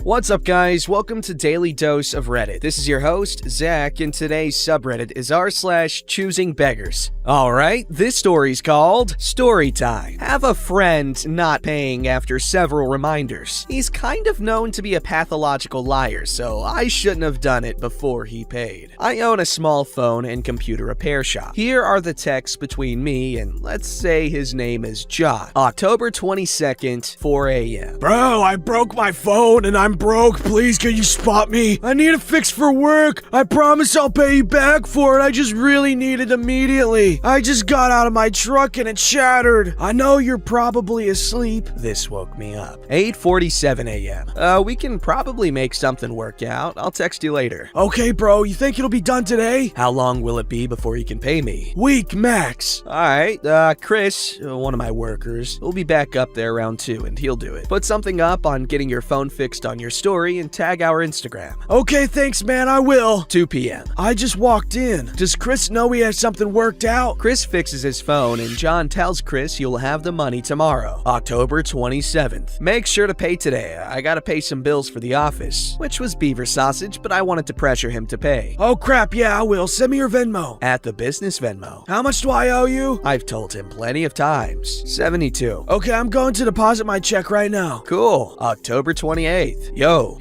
What's up, guys? Welcome to Daily Dose of Reddit. This is your host, Zach, and today's subreddit is r/ChoosingBeggars. Alright, this story's called Story Time. Have a friend not paying after several reminders. He's kind of known to be a pathological liar, so I shouldn't have done it before he paid. I own a small phone and computer repair shop. Here are the texts between me and, let's say his name is John. October 22nd, 4 a.m. Bro, I broke my phone and I'm broke. Please, can you spot me? I need a fix for work. I promise I'll pay you back for it. I just really need it immediately. I just got out of my truck and it shattered. I know you're probably asleep. This woke me up. 8:47 a.m. We can probably make something work out. I'll text you later. Okay, bro, you think it'll be done today? How long will it be before you can pay me? Week max. Alright, Chris, one of my workers, will be back up there around 2 and he'll do it. Put something up on getting your phone fixed on your story and tag our Instagram. Okay, thanks, man, I will. 2 p.m. I just walked in. Does Chris know he has something worked out? Chris fixes his phone and John tells Chris you'll have the money tomorrow, October 27th. Make sure to pay today. I gotta pay some bills for the office, which was beaver sausage, but I wanted to pressure him to pay. Oh crap, yeah, I will. Send me your Venmo. At the business Venmo. How much do I owe you? I've told him plenty of times. 72. Okay, I'm going to deposit my check right now. Cool. October 28th. Yo,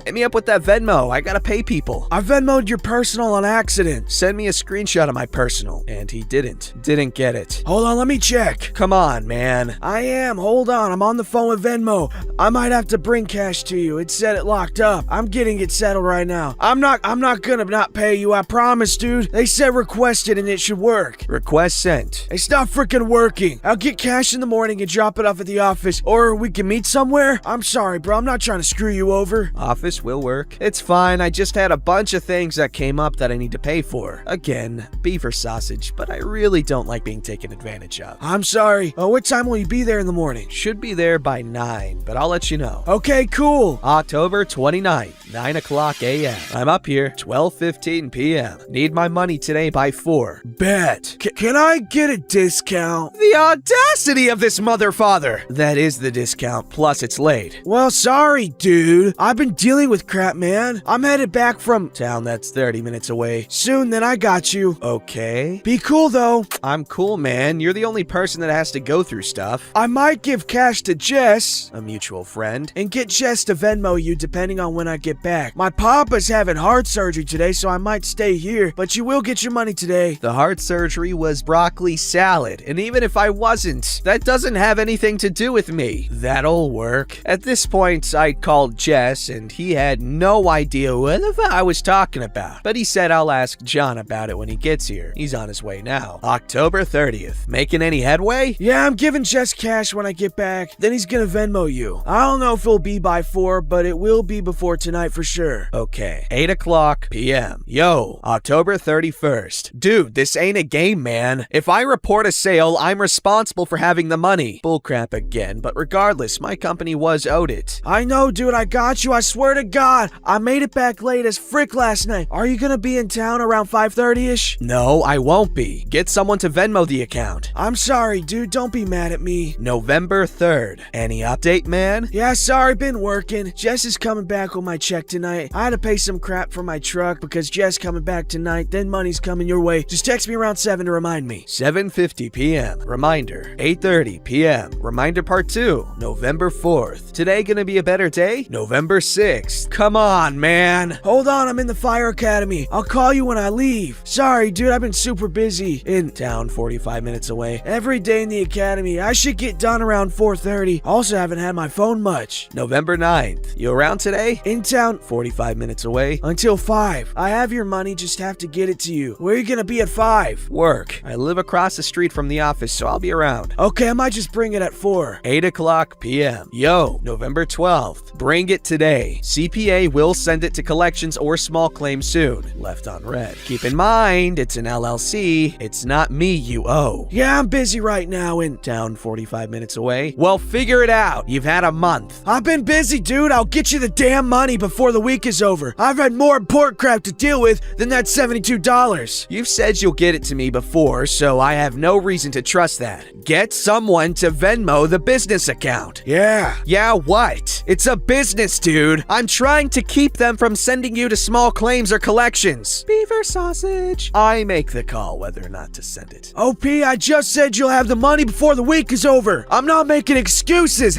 hit me up with that Venmo. I gotta pay people. I Venmo'd your personal on accident. Send me a screenshot of my personal. And he didn't get it. Hold on, let me check. Come on, man. I am. Hold on. I'm on the phone with Venmo. I might have to bring cash to you. It said it locked up. I'm getting it settled right now. I'm not gonna not pay you. I promise, dude. They said requested and it should work. Request sent. It's not freaking working. I'll get cash in the morning and drop it off at the office. Or we can meet somewhere. I'm sorry, bro. I'm not trying to screw you over. Office will work. It's fine. I just had a bunch of things that came up that I need to pay for. Again, beaver sausage, but I really don't like being taken advantage of. I'm sorry. What time will you be there in the morning? Should be there by 9, but I'll let you know. Okay, cool. October 29th, 9 o'clock a.m. I'm up here, 12:15 p.m. Need my money today by 4. Bet. Can I get a discount? The audacity of this motherfather! That is the discount, plus it's late. Well, sorry, dude. I've been dealing with crap, man. I'm headed back from town that's 30 minutes away. Soon, then I got you. Okay. Be cool, though. I'm cool, man. You're the only person that has to go through stuff. I might give cash to Jess, a mutual friend, and get Jess to Venmo you depending on when I get back. My papa's having heart surgery today, so I might stay here, but you will get your money today. The heart surgery was broccoli salad, and even if I wasn't, that doesn't have anything to do with me. That'll work. At this point, I called Jess, and he had no idea what the fuck I was talking about, but he said I'll ask John about it when he gets here. He's on his way now. October 30th. Making any headway? Yeah, I'm giving Jess cash when I get back. Then he's gonna Venmo you. I don't know if it'll be by 4, but it will be before tonight for sure. Okay. 8 o'clock p.m. Yo, October 31st. Dude, this ain't a game, man. If I report a sale, I'm responsible for having the money. Bullcrap again, but regardless, my company was owed it. I know, dude. I got you. I swear to God. I made it back late as frick last night. Are you gonna be in town around 5:30ish? No, I won't be. Get someone to Venmo the account. I'm sorry, dude. Don't be mad at me. November 3rd. Any update, man? Yeah, sorry. Been working. Jess is coming back with my check tonight. I had to pay some crap for my truck because Jess coming back tonight. Then money's coming your way. Just text me around 7 to remind me. 7:50 p.m. Reminder. 8:30 p.m. Reminder part 2. November 4th. Today gonna be a better day? November 6th. Come on, man. Hold on. I'm in the fire academy. I'll call you when I leave. Sorry, dude. I've been super busy. In town, 45 minutes away. Every day in the academy. I should get done around 4:30. Also haven't had my phone much. November 9th. You around today? In town, 45 minutes away. Until 5. I have your money, just have to get it to you. Where are you gonna be at 5? Work. I live across the street from the office, so I'll be around. Okay, I might just bring it at 4. 8 o'clock p.m. Yo, November 12th. Bring it today. CPA will send it to collections or small claims soon. Left on red. Keep in mind, it's an LLC. It's not me you owe. Yeah, I'm busy right now in town, 45 minutes away. Well, figure it out. You've had a month. I've been busy, dude. I'll get you the damn money before before the week is over. I've had more important crap to deal with than that $72. You've said you'll get it to me before, so I have no reason to trust that. Get someone to Venmo the business account. Yeah. Yeah, what? It's a business, dude. I'm trying to keep them from sending you to small claims or collections. Beaver sausage. I make the call whether or not to send it. OP, I just said you'll have the money before the week is over. I'm not making excuses.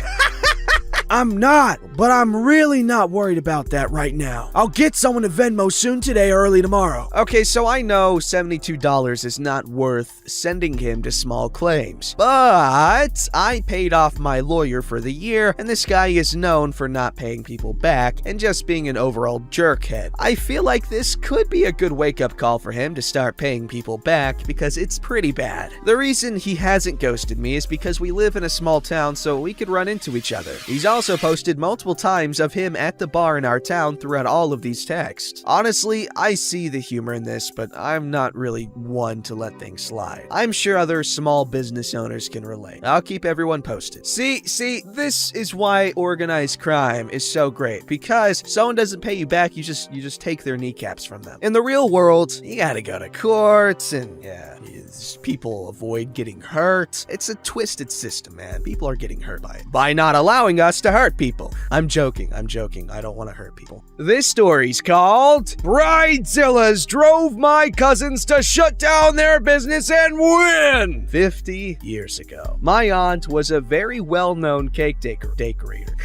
I'm not, but I'm really not worried about that right now. I'll get someone to Venmo soon today or early tomorrow. Okay, so I know $72 is not worth sending him to small claims, but I paid off my lawyer for the year, and this guy is known for not paying people back and just being an overall jerkhead. I feel like this could be a good wake-up call for him to start paying people back because it's pretty bad. The reason he hasn't ghosted me is because we live in a small town, so we could run into each other. He's also posted multiple times of him at the bar in our town throughout all of these texts. Honestly, I see the humor in this, but I'm not really one to let things slide. I'm sure other small business owners can relate. I'll keep everyone posted. See, this is why organized crime is so great, because someone doesn't pay you back, you just take their kneecaps from them. In the real world, you gotta go to court, and people avoid getting hurt. It's a twisted system, man. People are getting hurt by it. By not allowing us to hurt people. I'm joking. I don't want to hurt people. This story's called Bridezillas Drove My Cousins to Shut Down Their Business and Win 50 years ago. My aunt was a very well-known cake decorator.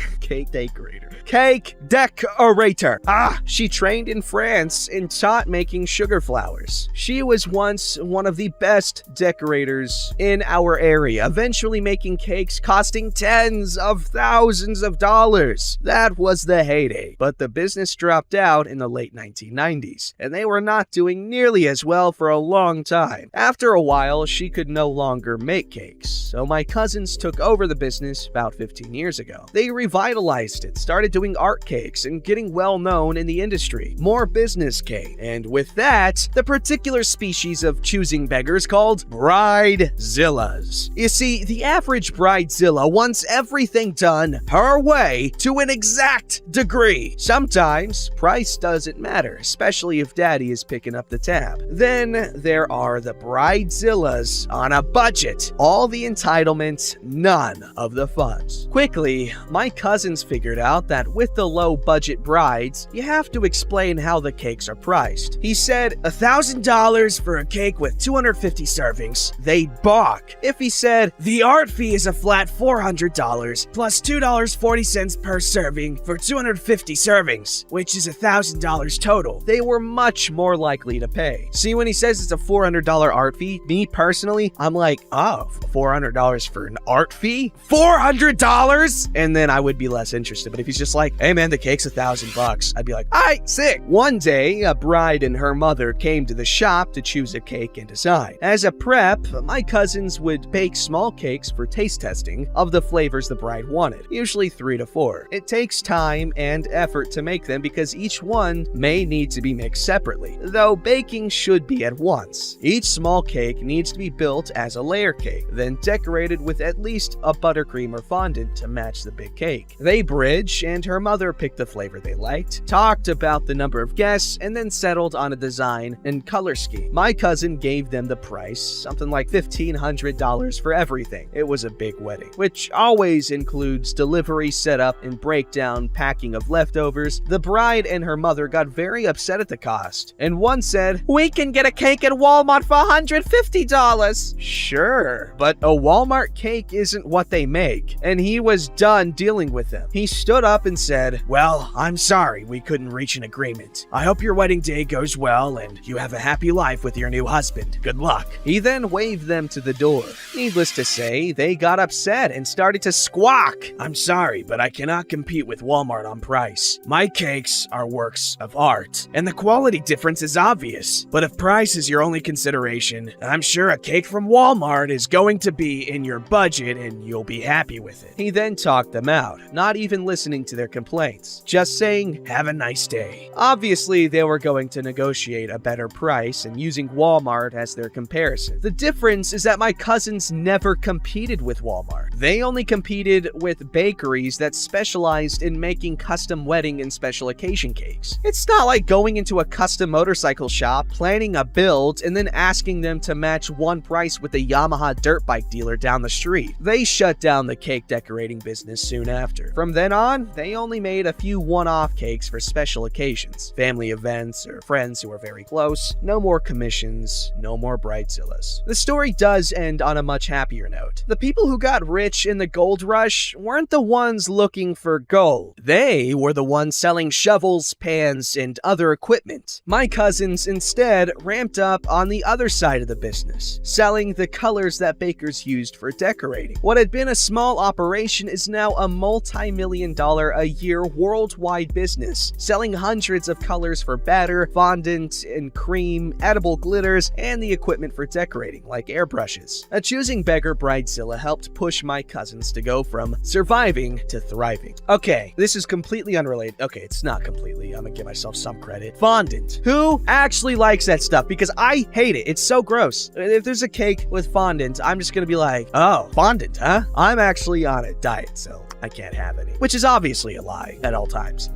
She trained in France and taught making sugar flowers. She was once one of the best decorators in our area, eventually making cakes costing tens of thousands of dollars. That was the heyday, but the business dropped out in the late 1990s, and they were not doing nearly as well for a long time. After a while, she could no longer make cakes, so my cousins took over the business about 15 years ago. They revitalized it, started doing art cakes, and getting well known in the industry. More business cake. And with that, the particular species of choosing beggars called Bridezillas. You see, the average Bridezilla wants everything done her way to an exact degree. Sometimes price doesn't matter, especially if daddy is picking up the tab. Then there are the Bridezillas on a budget. All the entitlements, none of the funds. Quickly, my cousins figured out that with the low budget brides, you have to explain how the cakes are priced. He said $1,000 for a cake with 250 servings. They'd balk. If he said the art fee is a flat $400 plus $2.40 per serving for 250 servings, which is $1,000 total, they were much more likely to pay. See, when he says it's a $400 art fee, me personally, I'm like, oh, $400 for an art fee? $400? And then I would be less interested. But if he's just like, hey man, the cake's $1,000, I'd be like, all right, sick. One day, a bride and her mother came to the shop to choose a cake and design. As a prep, my cousins would bake small cakes for taste testing of the flavors the bride wanted, usually 3 to 4. It takes time and effort to make them because each one may need to be mixed separately, though baking should be at once. Each small cake needs to be built as a layer cake, then decorated with at least a buttercream or fondant to match the big cake. They bridge, and her mother picked the flavor they liked, talked about the number of guests, and then settled on a design and color scheme. My cousin gave them the price, something like $1,500 for everything. It was a big wedding, which always includes delivery, setup, and breakdown, packing of leftovers. The bride and her mother got very upset at the cost, and one said, "We can get a cake at Walmart for $150. Sure, but a Walmart cake isn't what they make, and he was done dealing with them. He stood up and said, well, I'm sorry we couldn't reach an agreement. I hope your wedding day goes well and you have a happy life with your new husband. Good luck. He then waved them to the door. Needless to say, they got upset and started to squawk. I'm sorry, but I cannot compete with Walmart on price. My cakes are works of art, and the quality difference is obvious. But if price is your only consideration, I'm sure a cake from Walmart is going to be in your budget and you'll be happy with it. He then talked them out, not even listening to their complaints, just saying, have a nice day. Obviously, they were going to negotiate a better price and using Walmart as their comparison. The difference is that my cousins never competed with Walmart. They only competed with bake bakeries that specialized in making custom wedding and special occasion cakes. It's not like going into a custom motorcycle shop, planning a build, and then asking them to match one price with the Yamaha dirt bike dealer down the street. They shut down the cake decorating business soon after. From then on, they only made a few one-off cakes for special occasions, family events, or friends who are very close. No more commissions, no more bridezillas. The story does end on a much happier note. The people who got rich in the gold rush weren't the ones looking for gold. They were the ones selling shovels, pans, and other equipment. My cousins instead ramped up on the other side of the business, selling the colors that bakers used for decorating. What had been a small operation is now a multi-million-dollar-a-year worldwide business, selling hundreds of colors for batter, fondant, and cream, edible glitters, and the equipment for decorating, like airbrushes. A Choosing Beggar bridezilla helped push my cousins to go from surviving to thriving. Okay, this is completely unrelated. Okay, it's not completely. I'm gonna give myself some credit. Fondant. Who actually likes that stuff? Because I hate it. It's so gross. If there's a cake with fondant, I'm just gonna be like, oh, fondant, huh? I'm actually on a diet, so I can't have any. Which is obviously a lie at all times.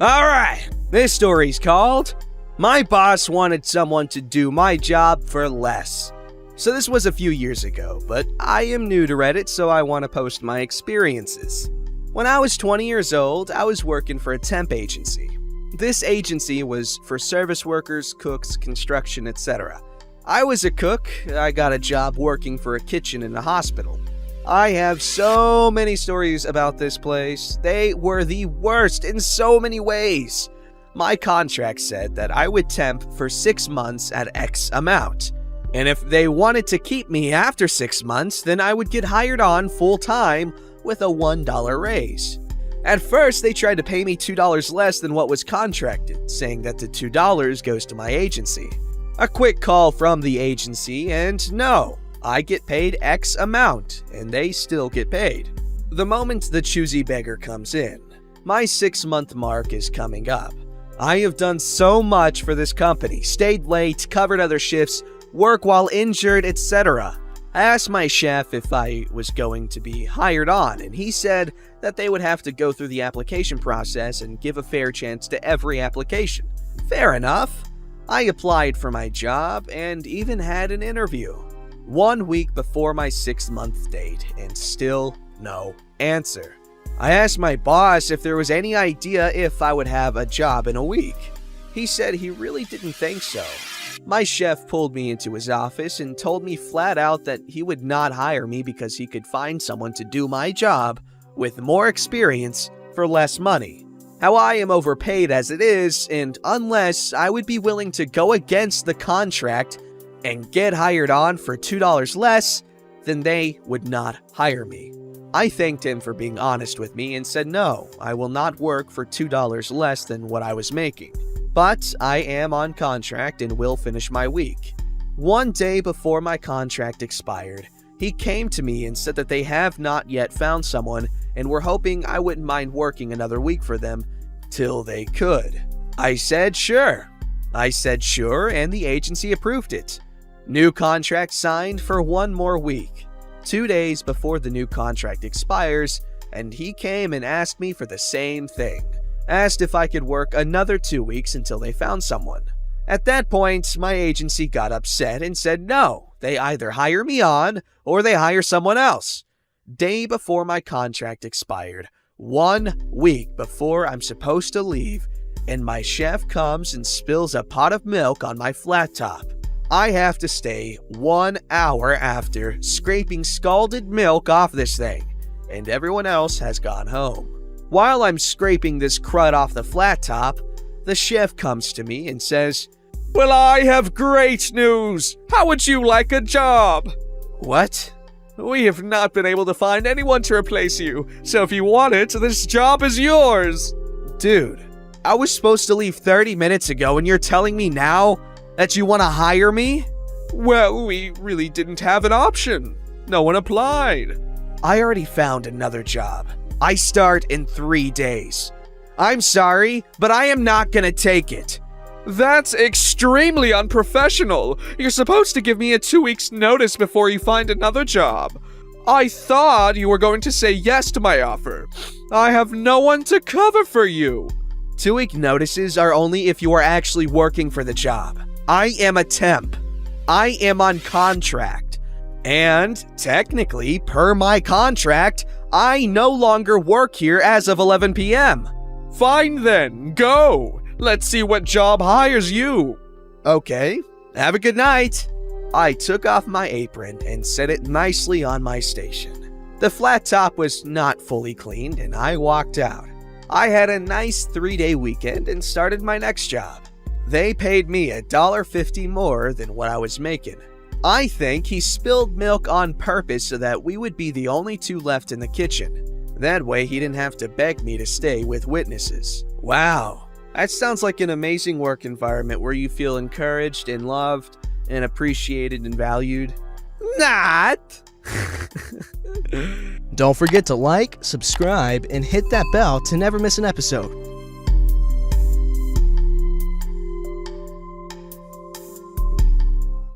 Alright, this story's called My Boss Wanted Someone to Do My Job for Less. So this was a few years ago, but I am new to Reddit, so I want to post my experiences. When I was 20 years old, I was working for a temp agency. This agency was for service workers, cooks, construction, etc. I was a cook. I got a job working for a kitchen in a hospital. I have so many stories about this place. They were the worst in so many ways. My contract said that I would temp for 6 months at X amount. And if they wanted to keep me after 6 months, then I would get hired on full-time with a $1 raise. At first, they tried to pay me $2 less than what was contracted, saying that the $2 goes to my agency. A quick call from the agency, and no, I get paid X amount, and they still get paid. The moment the choosy beggar comes in, my 6-month mark is coming up. I have done so much for this company, stayed late, covered other shifts, work while injured, etc. I asked my chef if I was going to be hired on, and he said that they would have to go through the application process and give a fair chance to every application. Fair enough. I applied for my job and even had an interview. 1 week before my 6-month date, and still no answer. I asked my boss if there was any idea if I would have a job in a week. He said he really didn't think so. My chef pulled me into his office and told me flat out that he would not hire me because he could find someone to do my job with more experience for less money. How I am overpaid as it is, and unless I would be willing to go against the contract and get hired on for $2 less, then they would not hire me. I thanked him for being honest with me and said no, I will not work for $2 less than what I was making. But I am on contract and will finish my week. 1 day before my contract expired, he came to me and said that they have not yet found someone and were hoping I wouldn't mind working another week for them till they could. I said sure. And the agency approved it. New contract signed for 1 more week. 2 days before the new contract expires, and he came and asked me for the same thing. Asked if I could work another 2 weeks until they found someone. At that point, my agency got upset and said no, they either hire me on or they hire someone else. Day before my contract expired, 1 week before I'm supposed to leave, and my chef comes and spills a pot of milk on my flat top. I have to stay 1 hour after scraping scalded milk off this thing, and everyone else has gone home. While I'm scraping this crud off the flat top, the chef comes to me and says, "Well, I have great news. How would you like a job?" What? "We have not been able to find anyone to replace you, so if you want it, this job is yours." Dude, I was supposed to leave 30 minutes ago and you're telling me now that you want to hire me? "Well, we really didn't have an option. No one applied." I already found another job. I start in 3 days. I'm sorry, but I am not gonna take it. "That's extremely unprofessional. You're supposed to give me a 2 weeks notice before you find another job." I thought you were going to say yes to my offer. I have no one to cover for you. 2-week notices are only if you are actually working for the job. I am a temp. I am on contract. And technically, per my contract, I no longer work here as of 11 p.m. Fine then, go. Let's see what job hires you. Okay, have a good night. I took off my apron and set it nicely on my station. The flat top was not fully cleaned and I walked out. I had a nice 3-day weekend and started my next job. They paid me $1.50 more than what I was making. I think he spilled milk on purpose so that we would be the only two left in the kitchen. That way he didn't have to beg me to stay with witnesses. Wow, that sounds like an amazing work environment where you feel encouraged and loved and appreciated and valued. Not! Don't forget to like, subscribe, and hit that bell to never miss an episode.